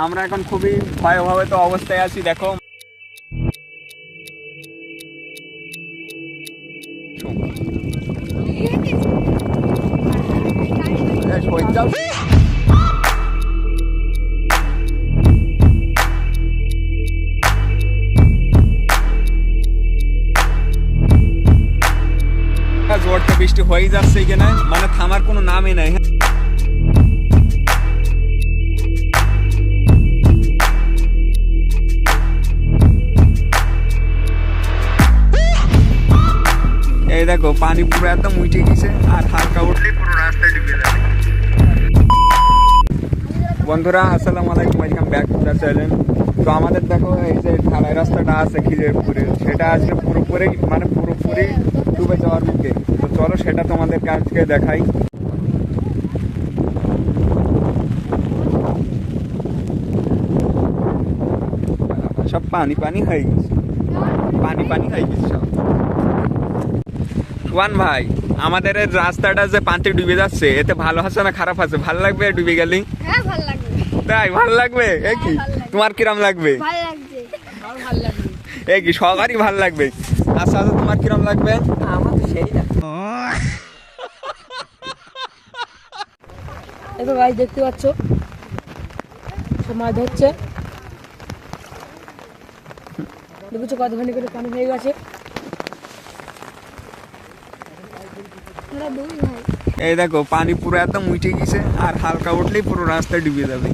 আমরা এখন খুবই ভয়াবহ অবস্থায় আছি। দেখো জোরটা বৃষ্টি হয়ে যাচ্ছে এখানে, মানে থামার কোনো নামই নাই। এই দেখো পানি পুরো একদম উঠে গেছে, আর হালকা উঠলেই পুরো রাস্তা ডুবে যাবে। বন্ধুরা আসসালামু আলাইকুম, welcome back to the channel. তো আমাদের দেখো এই যে ঢালাই রাস্তাটা আছে খিজিরপুরে, সেটা আজকে পুরোপুরি ডুবে যাওয়ার মুখে। তো চলো সেটা তোমাদেরকে আজকে দেখাই। সব পানি পানি হয়ে গেছে, পানি হয়ে গেছে সব। সুয়ান ভাই, আমাদের এই রাস্তাটা যে পানিতে ডুবে যাচ্ছে, এতে ভালো আছে না খারাপ আছে? ভালো লাগবে ডুবে গেলে? হ্যাঁ ভালো লাগবে। তাই ভালো লাগবে? এ কি তোমার কিরম লাগবে? ভালো লাগছে, ভালো লাগবে। এ কি সবারই ভালো লাগবে? আচ্ছা আচ্ছা, তোমার কিরম লাগবে? আমার তো সেই না। দেখো গাইস, দেখতে পাচ্ছ সব মাছ ধরছে। দেখছো কত ঘন্টা করে পানি হয়ে গেছে। এই দেখো পানি পুরো একদম উঠে গেছে, আর হালকা উঠলেই পুরো রাস্তা ডুবে যাবে।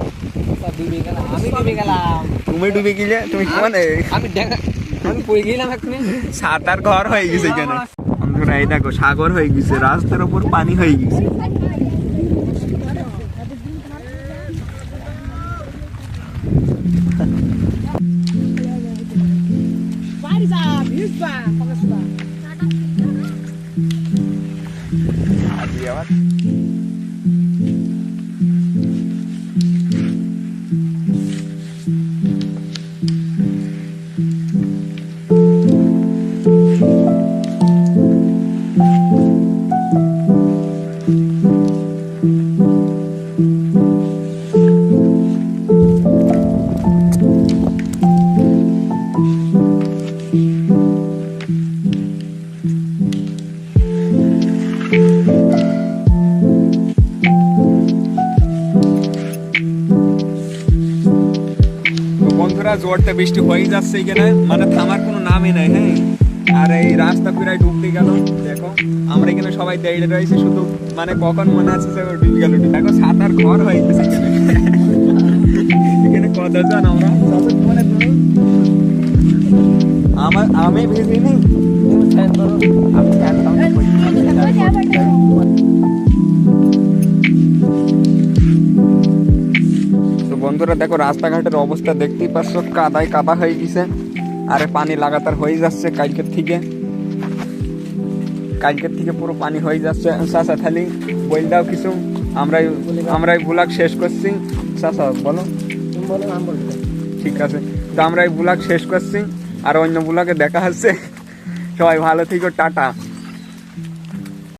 আমি ডুবে গেলাম। তুমি ডুবে গেলে? তুমি মানে আমি পড়ে গেলাম এক্ষুনি। সাতার ঘর হয়ে গেছে এখানে। বন্ধুরা এই দেখো সাগর হয়ে গেছে, রাস্তার উপর পানি হয়ে গেছে। বন্ধুরা জোরটা বৃষ্টি হয়ে যাচ্ছে এখানে, মানে থামার কোনো নামই নাই। হ্যাঁ, আর এই রাস্তা প্রায় ডুবতে গেল। দেখো আমরা এখানে সবাই দাঁড়িয়ে রয়েছি, শুধু মানে কখন মনে আছে যে ডুবে গেল। দেখো সাতার ঘর হয়ে গেছে এখানে। এখানে কতজন আমরা? আমি ভিজিনি। বন্ধুরা দেখো রাস্তাঘাটের অবস্থা দেখতেই পাচ্ছ, কাদায় কাদা হয়ে গেছে, আর পানি লাগাতার হয়ে যাচ্ছে কালকের থেকে পুরো পানি হয়ে যাচ্ছে। চাচা খালি বল দাও কিছু, আমরাই ব্লগ শেষ করছি। চাচা বলো। ঠিক আছে, তো আমরা এই ব্লগ শেষ করছি, আর অন্য ব্লগে দেখা হচ্ছে। সবাই ভালো থেকো, টাটা।